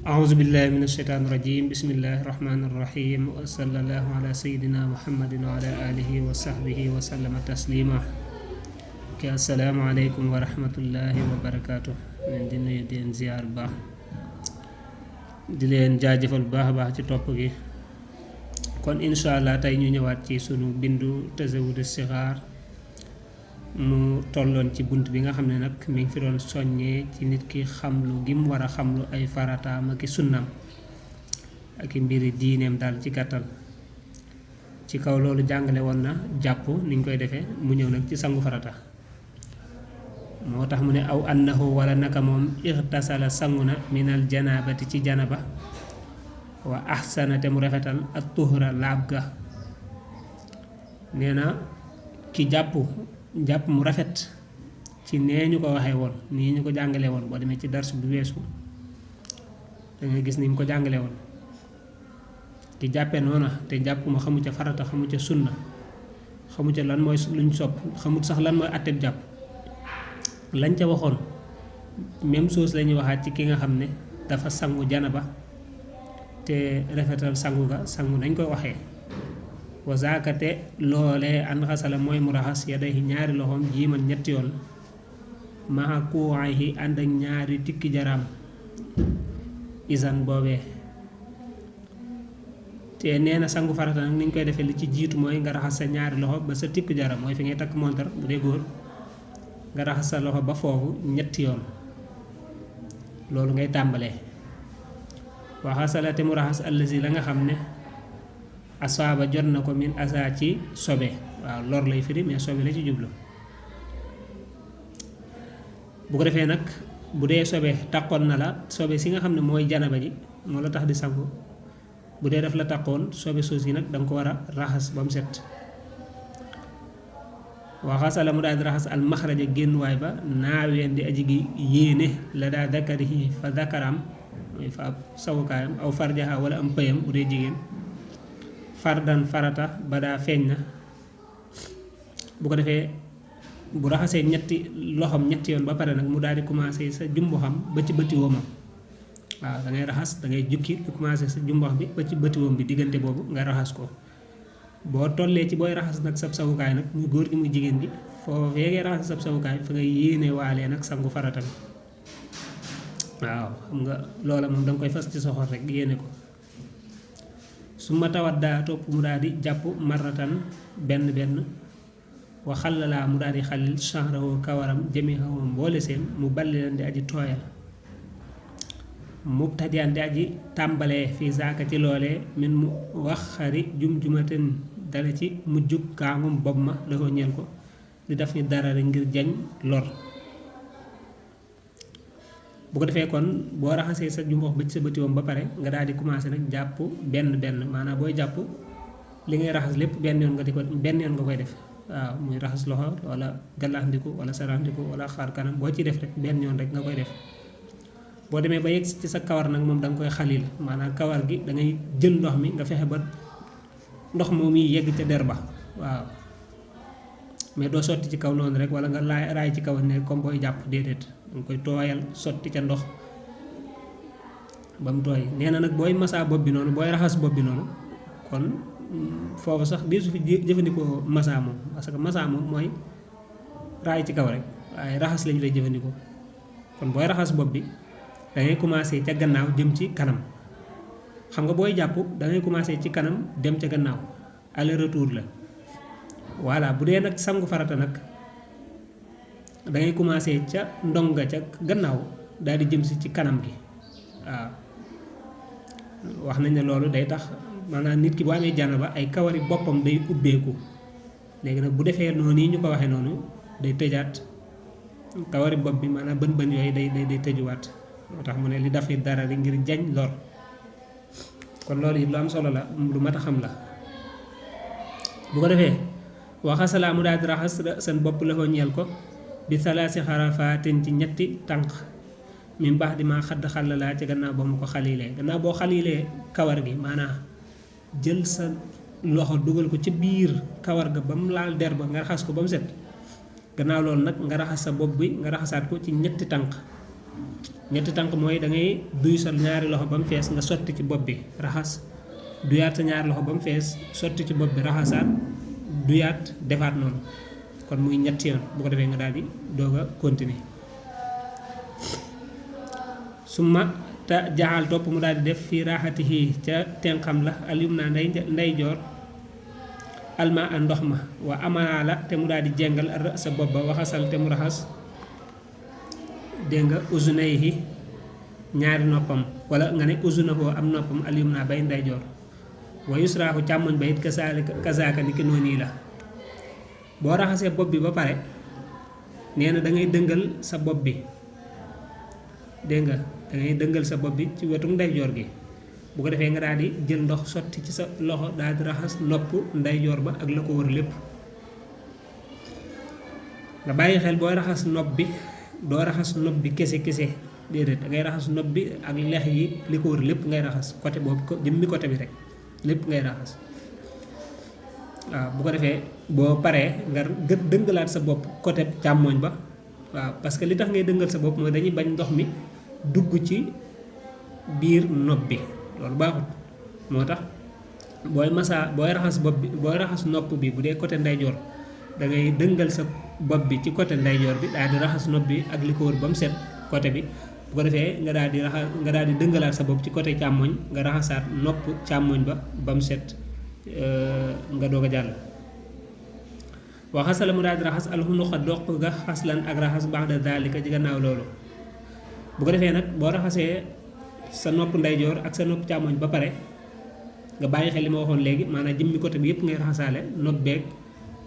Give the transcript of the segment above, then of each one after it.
أعوذ بالله من الشيطان الرجيم بسم الله الرحمن الرحيم وصلى الله على سيدنا محمد وعلى آله وصحبه وسلم تسليما السلام عليكم ورحمة الله وبركاته من دين دين زيار با di leen jaajëfal bu baax a baax ci topp gi kon incha allah tey ñu ñëwaat ci sunu bindu tasawudu sixaar mu tolloon ci bunt bi nga xam ne nag mi ngi fi doon soññee ci nit ki xamlu gi mu war a xamlu ay farataam ak i sunnam ak i mbiri diineem daal ci gàttal ci kaw loolu jàngale woon na jàpp niñ koy defee mu ñëw nag ci sangu farata moo tax mu ne aw annahu wala naka moom ixtasala sangu na minal janaabati ci janaba wa ahsana te mu rafetal ak tuhra laab ga nee na ki jàpp mu rafet ci nee ñu ko waxee woon nii ñu ko jàngalee woon boo demee ci darsu bu weesu da nga gis ni mu ko jàngalee woon ki jàppee noona te jàpp ma xamu ca farata xamu ca sunna xamu ca lan mooy luñ sopp xamut sax lan mooy àtteb jàpp lañ ca waxoon même chose la ñuy waxaat ci ki nga xam ne dafa sangu janaba te rafetal sangu ga sangu nañ koy waxee wa zaakate loolee an xasala mooy mu raxas yadayhi ñaari loxoom jiiman ñetti yoon maxa kuwaayi ànd ak ñaari tikki jaraam isan boobee te nee na sangu farata nag ni ñu koy defee li ci jiitu mooy nga raxas sa ñaari loxo ba sa tikki jaram mooy fi ngay takk montar bu dee góor nga raxas sa loxo ba foofu ñetti yoon loolu ngay tàmbalee waxasala te mu raxas allazi la nga xam ne asaaba jot na ko min asa ci sobe waaw lor lay firi mais sobe la ci jublu bu ko defee nag bu dee sobe taqoon na la sobe si nga xam ne mooy janaba ji moo la tax di sangu bu dee daf la taqoon sobe soos yi nag danga ko war a raxas ba mu set waxasala mu daal di raxas al maxraja génnuwaay ba naaween di aji gi yéene la daa dakarihi fa dakaram mooy fa ab sawukaayam aw farjaha wala am pëyam bu dee jigéen fardan farata ba daa feeñ na bu ko defee bu raxasee loxoom ñetti yoon ba pare nag mu daal di commencé sa jumboxam ba ci bëti woomam waaw da ngay raxas da ngay jukki di commencé sa jumbox bi ba ci bëti woom bi diggante boobu nga raxas ko boo tollee ci booy raxas nag sab sawukaay nag muy góor gi muy jigéen gi foofee ngay raxas sab sawukaay fa ngay yéene waalee nag sangu farata bi waaw xam nga loola moom danga koy fas ci soxor rek yéene ko su ma tawat daa topp mu daal di jàpp maratan benn wa xalalaa mu daal di xalil chanrawo kawaram jëmi xawam mboole seen mu balli leen di aji tooyal mubtadiyan di aji tàmbalee fii zaaka ci loolee min mu wax xari jum-jumaten dala ci mujjug kaangum bopp ma la ko ñeel ko di daf ni dara rek ngir jañ lor bu ko defee kon boo raxasee sa jumbox ba ci sa bëtiwoom ba pare nga daal di commencé nag jàpp benn maanaam booy jàpp li ngay raxas lépp benn yoon nga koy def waaw muy raxas loxo wala gallaxndiku wala saraxndiku wala xaar kanam boo ci def rek benn yoon rek nga koy def boo demee ba yegg ci sa kawar nag moom da nga koy xalil maanaam kawar gi da ngay jël ndox mi nga fexe ba ndox moom yi yegg ca der ba waaw mais doo sotti ci kaw noonu rek wala nga raay ci kaw ne comme booy jàpp déedéet da nga koy tooyal sotti ca ndox ba mu tooy nee na nag booy masaa bopp bi noonu booy raxas bopp bi noonu kon foofu sax di su fi jëfandikoo masaa moom parce que masaa moom mooy raay ci kaw rek waaye raxas lañu lay jëfandikoo kon booy raxas bopp bi da ngay commencé ca gannaaw jëm ci kanam xam nga booy jàpp da ngay commencé ci kanam dem ca gannaaw aller retour la voilà bu dee nag sangu farata nag da ngay commencé ca ndonga ca gannaaw daal di jëm si ci kanam gi waaw wax nañ ne loolu day tax maanaam nit ki bu amee janaba ay kawari boppam day ubbeeku léegi nag bu defee noonu yi ñu ko waxee noonu day tëjaat kawari bopp bi maanaam bën yooyu day tëjuwaat moo tax mu ne li dafay dara rek ngir jañ lor kon loolu it lu am solo la lu mat a xam la bu ko defee waxasalaa mu daal di raxas seen bopp la ko ñeel ko bi salaasi xarafaatin ci ñetti tànk min baax di maa xadd xalalaa ci gannaaw ba mu ko xalilee gannaaw boo xalilee kawar gi maanaam jël sa loxo dugal ko ci biir kawar ga ba mu laal der ba nga raxas ko ba mu set gannaaw loolu nag nga raxas sa bopp bi nga raxasaat ko ci ñetti tànk ñetti tànk mooy da ngay duy sa ñaari loxo ba mu fees nga sotti ci bopp bi raxas duyaat sa ñaari loxo ba mu fees sotti ci bopp bi raxasaat duyaat defaat noonu kon muy ñetti yoon bu ko defee nga daal di doog a continuer summa te jaxal topp mu daal di def fii raaxatihi ca tenxam la alyum naa ndeyjoor alma a ndox ma wa amaala te mu daal di jengal sa bopp ba waxasal te mu raxas dégg nga uzunayhi ñaari noppam wala nga ne uzunahu am noppam alyum naa bay ndeyjoor wa yusraahu càmmoñ ba it kasaaka ni ki noonu la boo raxasee bopp bi ba pare nee na da ngay dëngal sa bopp bi dégg nga da ngay dëngal sa bopp bi ci wetu ndeyjoor gi bu ko defee nga daal di jël ndox sotti ci sa loxo daal di raxas nopp ndeyjoor ba ak la ko wër lépp nga bàyyi xel booy raxas nopp bi doo raxas nopp bi kese déedéet da ngay raxas nopp bi ak lex yi li ko wër lépp ngay raxas côté boobu ko jëmmi côté bi rek lépp ngay raxas waaw bu ko defee boo paree nga dëngalaat sa bopp côté càmmooñ ba waaw parce que li tax ngay dëngal sa bopp mooy dañuy bañ ndox mi dugg ci biir nopp bi loolu baaxut moo tax booy raxas bopp bi booy raxas nopp bi bu dee côté ndeyjoor da ngay dëngal sa bopp bi ci côté ndeyjoor bi daal di raxas nopp bi ak li ko wër ba mu set côté bi bu ko defee nga daal di dëngalaat sa bopp ci côté càmmoñ nga raxasaat nopp càmmoñ ba mu set nga doog a jàll waxasala mu daal di raxas alxunuqa doq ga xaslan ak raxas ba'da daalika ci gannaaw loolu bu ko defee nag boo raxasee sa nopp ndeyjoor ak sa nopp càmmoñ ba pare nga bàyyi xel li ma waxoon léegi maanaam jëmmi côté bi yëpp ngay raxasaale nopp beeg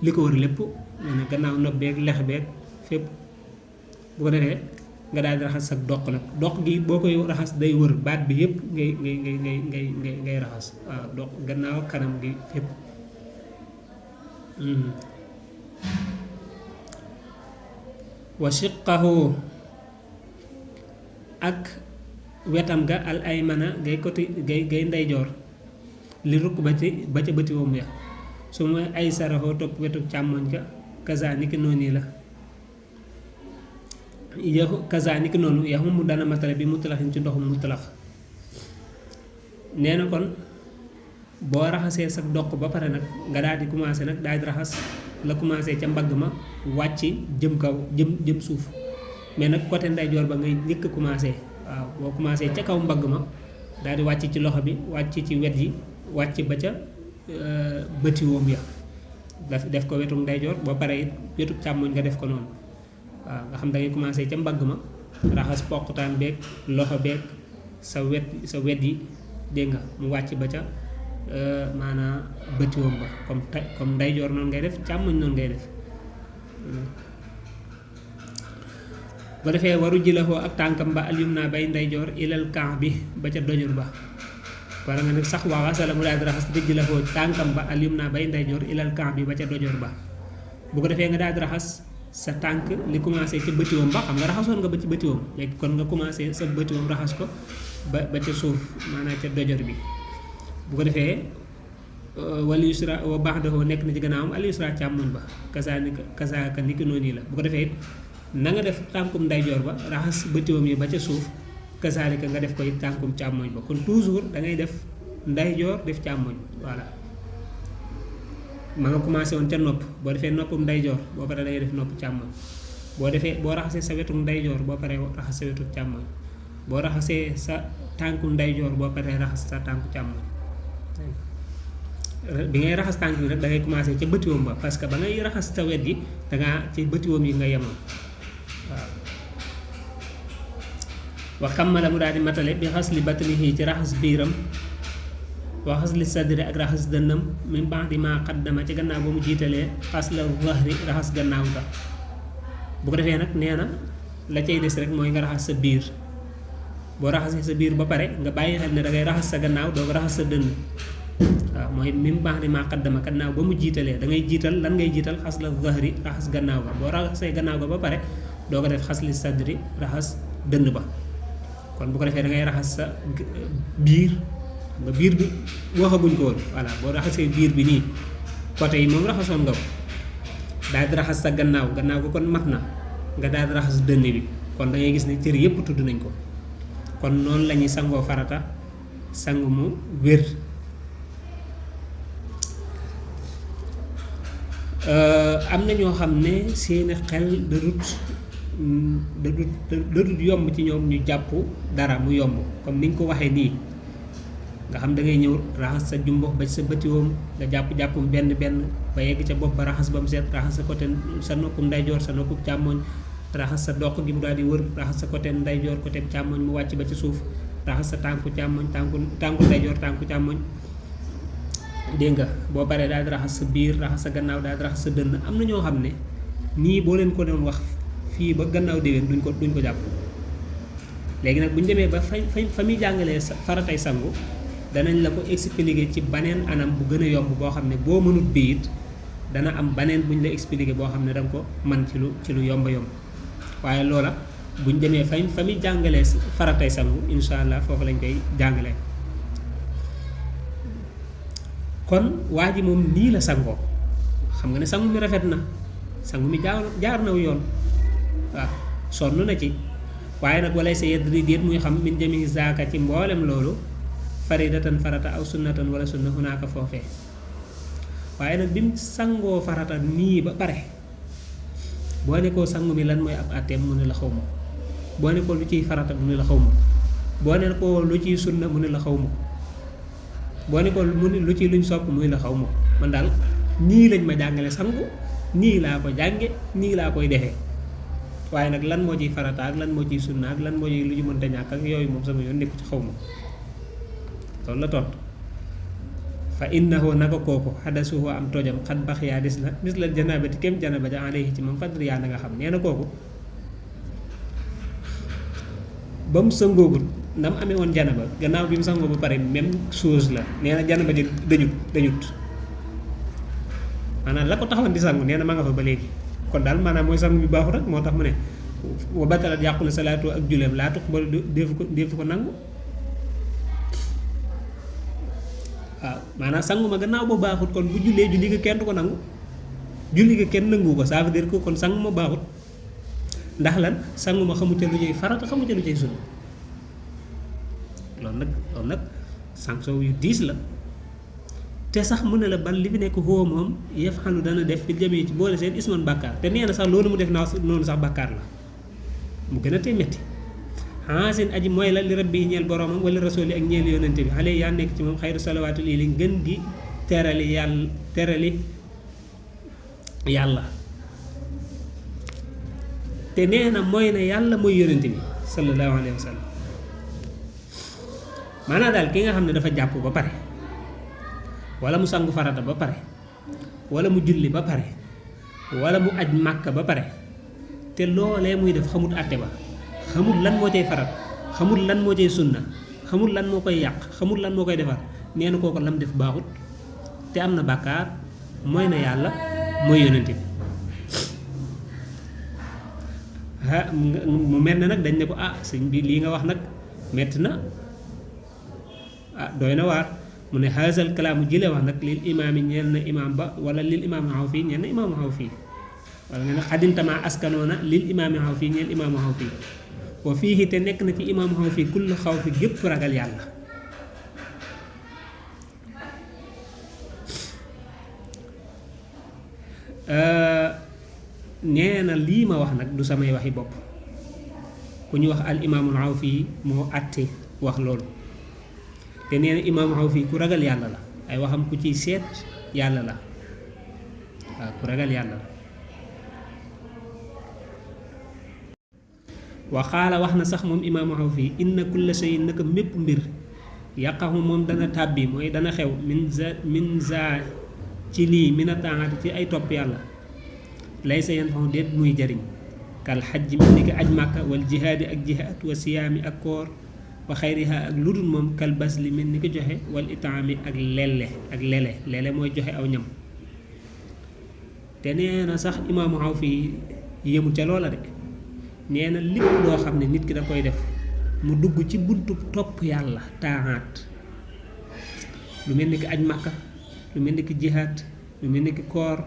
li ko wër lépp nee na gannaaw nopp beeg lex beeg fépp bu ko defee nga daal di raxas sa doq nag doq gi boo koy raxas day wër baat bi yëpp ngay raxas waaw doq gannaaw kanam gi fépp wa shiqqahu ak wetam ga al aymana ngay côté ngay ndeyjoor li rukk ba ca bëti woom ya su ma ay saraxoo topp wetu càmmoñ ga kaza niki noonu la kaza niki noonu yaxu mu dana matale bi mutalaxin ci ndoxum mutalax nee na kon boo raxasee sa doq ba pare nag nga daal di commencé nag daal di raxas la commencé ca mbagg ma wàcc jëm kaw jëm suuf mais nag côté ndeyjoor ba ngay njëkk commencé waaw boo commencé ca kaw mbagg ma daal di wàcc ci loxo bi wàcc ci wet yi wàcc ba ca bëti woom ya def ko wetu ndeyjoor ba pare it wetu càmmoñ nga def ko noonu waaw nga xam da ngay commencé ca mbagg ma raxas poqutaan beeg loxo beeg sa wet yi dégg nga mu wàcc ba ca maanaam bëti woom ba comme ndeyjoor noonu ngay def càmmoñ noonu ngay def bu defee waru jilafoo ak tànkam ba alyum naa bay ndeyjoor ilal camp bi ba ca dojur ba wala nga ne sax waaw asala mu daal di raxas di jilafoo tànkam ba alyum naa bay ndeyjoor ilal camp bi ba ca dojur ba bu ko defee nga daal di raxas sa tànk li commencé ca bëtiwoom ba xam nga raxasoon nga ba ci bëtiwoom léegi kon nga commencé sa bëtiwoom raxas ko ba ca suuf maanaam ca dojor bi bu ko defee wal yusra wa ba'dahu nekk na ci gannaawam al yusra càmmoñ ba kasaaka ni ki noonu la bu ko defee na nga def tànkum ndeyjoor ba raxas bëtiwoom yi ba ca suuf kasaalika nga def koy tànkum càmmoñ ba kon toujours da ngay def ndeyjoor def càmmoñ voilà ma nga commencé woon ca nopp boo defee noppum ndeyjoor boo paree da ngay def nopp càmmoñ boo raxasee sa wetu ndeyjoor boo paree raxas sa wetu càmmoñ boo raxasee sa tànku ndeyjoor boo paree raxas sa tànku càmmoñ bi ngay raxas tànk bi rek da ngay commencé ca bëtiwoom ba parce que ba ngay raxas sa wet yi dangaa ci bëtiwoom yi nga yemoon waaw wa kammala mu daal di matale bi xas li batnihi ci raxas biiram wa xas li sadri ak raxas dënnam min ba'di ma qaddama ci gannaaw ba mu jiitalee xas la zahri raxas gannaaw ga bu ko defee nag nee na la cay des rek mooy nga raxas sa biir boo raxasee sa biir ba pare nga bàyyi xel ne da ngay raxas sa gannaaw doo ko raxas sa dënn waaw mooy min ba'di ma qaddama gannaaw ba mu jiitalee da ngay jiital lan ngay jiital xas la zahri raxas gannaaw ga boo raxasee gannaaw ga ba pare doo ko def xas li sadri raxas dënn ba kon bu ko defee da ngay raxas sa biir nga biir bi waxaguñ ko woon voilà boo raxasee biir bi nii côté yi moom raxasoon nga ko daal di raxas sa gannaaw ko kon mat na nga daal di raxas dënn bi kon da ngay gis ne cër yépp tudd nañ ko kon noonu la ñuy sangoo farata sangu mu wér am na ñoo xam ne seeni xel dadut yomb ci ñoom ñu jàpp dara mu yomb comme ni nga ko waxee nii nga xam da ngay ñëw raxas sa jumbox ba ci sa bëtiwoom nga jàppum benn ba yegg ca bopp ba raxas ba mu set raxas sa côté sa noppum ndeyjoor sa noppum càmmoñ raxas sa doq gi mu daal di wër raxas sa côté ndeyjoor côté càmmoñ mu wàcc ba ci suuf raxas sa tànku càmmoñ tànku ndeyjoor tànku càmmoñ dégg nga boo paree daal di raxas sa biir raxas sa gannaaw daal di raxas sa dënn am na ñoo xam ne nii boo leen ko doon wax fii ba gannaaw déwén duñ ko jàpp léegi nag bu ñu demee ba fa muy jàngalee faratay sangu danañ la ko expliquer ci baneen anam bu gën a yomb boo xam ne boo mënut bii it dana am baneen buñ la expliquer boo xam ne danga ko man ci lu yomb waaye loola buñ demee fa muy jàngalee faratay sangu insha allah foofu lañ koy jàngalee kon waa ji moom nii la sangoo xam nga ne sangu mi rafet na sangu mi jaar na yoon waaw sonn na ci waaye nag walay sa yedd di déet muy xam min jami zaaka ci mboolem loolu faridatan farata aw sunnatan wala sunna hunaaka foofee waaye nag bi mu sangoo farata nii ba pare boo ne koo sangu mi lan mooy ab àtteem mu ne la xaw ma boo ne ko lu ciy farata mu ne la xaw ma boo ne ko lu ciy sunna mu ne la xaw ma boo ne ko mu ne lu ciy luñ sopp mu ne la xaw ma man daal nii lañ ma jàngale sangu nii laa ko jànge nii laa koy defee waaye nag lan moo ciy farata ak lan moo ciy sunna ak lan moo ciy lu ñu mënta ñàkk ak yooyu moom sama yoon nekku ci xaw ma loolu la tontu fa innahu naka kooku xadasuhu am tojam xat bax yaa dis la janabati kem janaba ja alayhi ci moom fadri yaa na nga xam nee na kooku ba mu sëngoogul ndam amee woon janaba gannaaw bi mu sangoo ba pare même chose la nee na janaba ji dañut maanaam la ko taxawoon di sangu nee na ma nga fa ba léegi kon daal maanaam mooy sangu bi baaxul rek moo tax mu ne wa batalat yàqu na salaatu ak juleem laa tuqbalu defu ko nangu waaw maanaam sangu ma gannaaw ba baaxut kon bu jullee julli ga kenn du ko nangu julli ga kenn nangu ko ça veut dire que kon sangu ma baaxut ndax lan sangu ma xamu ca lu ñuy farata xamu ca lu ñuy sunna loolu nag sanction yu diis la te sax mu ne la ban li fi nekk xoo moom yëf xalu dana def fi jamee ci boole seen isman bàkkaar te nee na sax loolu mu def naa noonu sax bàkkaar la mu gën a tey metti seen aji mooy la li rabbi ñeel boromam wala rasuli ak ñeel yonente bi xale yaa nekk ci moom xayru salawaatu lii li gën gi terali yàlla te nee na mooy na yàlla mooy yonente bi sallallahu alayhi wa sallam maanaam daal ki nga xam ne dafa jàpp ba pare wala mu sangu farata ba pare wala mu julli ba pare wala mu aj màkka ba pare te loolee muy def xamut àtte ba xamul lan moo cay farat xamul lan moo cay sunna xamul lan moo koy yàq xamul lan moo koy defar nee na kooku lam def baaxut te am na bàkkaar mooy na yàlla mooy yonente bi mu mel ne nag dañ ne ko sëñ bi lii nga wax nag metti na doy na waar mu ne haasal kalaamu jile wax nag lil imaam yi ñeel na imaam ba wala lil imaam xaw fii ñeel na imaamu xaw fii wala nga ne xadintama askanoona lil imaam xaw fii ñeel imaamu xaw fii wa fii te nekk na ci imaamu xaw fii kull xaw fi gépp ragal yàlla nee na lii ma wax nag du samay waxi bopp ku ñu wax al imaamul xaw fii moo àtte wax loolu te nee na imaam xaw fii ku ragal yàlla la ay waxam ku ciy seet yàlla la waaw ku ragal yàlla la waxaala wax na sax moom imaam xaw fii inna kulla shay'in naka mépp mbir yàqaxu moom dana tàbbi mooy dana xew min za ci lii mina taati ci ay topp yàlla lay sa yan faxu déet muy jariñ kal xaj mi ni ki aj màkka wal jihaadi ak jihaad wa siyaami ak koor wa xayriha ak lu dul moom kal basli mel ni ko joxe wal itaami ak lele mooy joxe aw ñam te nee na sax imaamu xaw fii yëmu ca loola de nee na lépp loo xam ne nit ki da koy def mu dugg ci buntu topp yàlla taaxaat lu mel ni ki aj màkka lu mel ni ki jihaad lu mel ni ki koor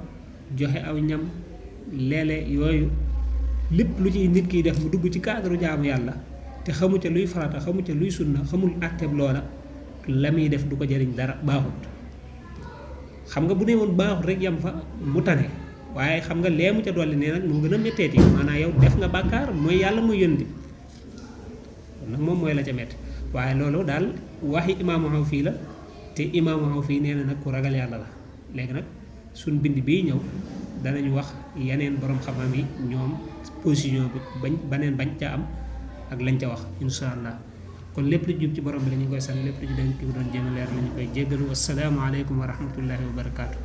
joxe aw ñam lele yooyu lépp lu ci nit kiy def mu dugg ci cadre jaamu yàlla te xamu ca luy farata xamu ca luy sunna xamul àtteeb loola la muy def du ko jëriñ dara baaxut xam nga bu ne woon baaxut rek yam fa mu tane waaye xam nga lee mu ca dolli nee nag moo gën a métteeti maanaam yow def nga bàkkaar mooy yàlla mooy yëndi kon nag moom mooy la ca métti waaye loolu daal waxi imaamu xaw fii la te imaamu xaw fii nee na nag ku ragal yàlla la léegi nag suñ bind bii ñëw danañu wax yeneen borom xam-xam yi ñoom position bi baneen bañ ca am ak lañ ca wax insha allah kon lépp lu jub ci borom bi la ñu koy sant lépp lu ci dañ ko doon jéem a leer la ñu koy jéggalu wassalaamu aleykum wa rahmatullahi wa barakaatu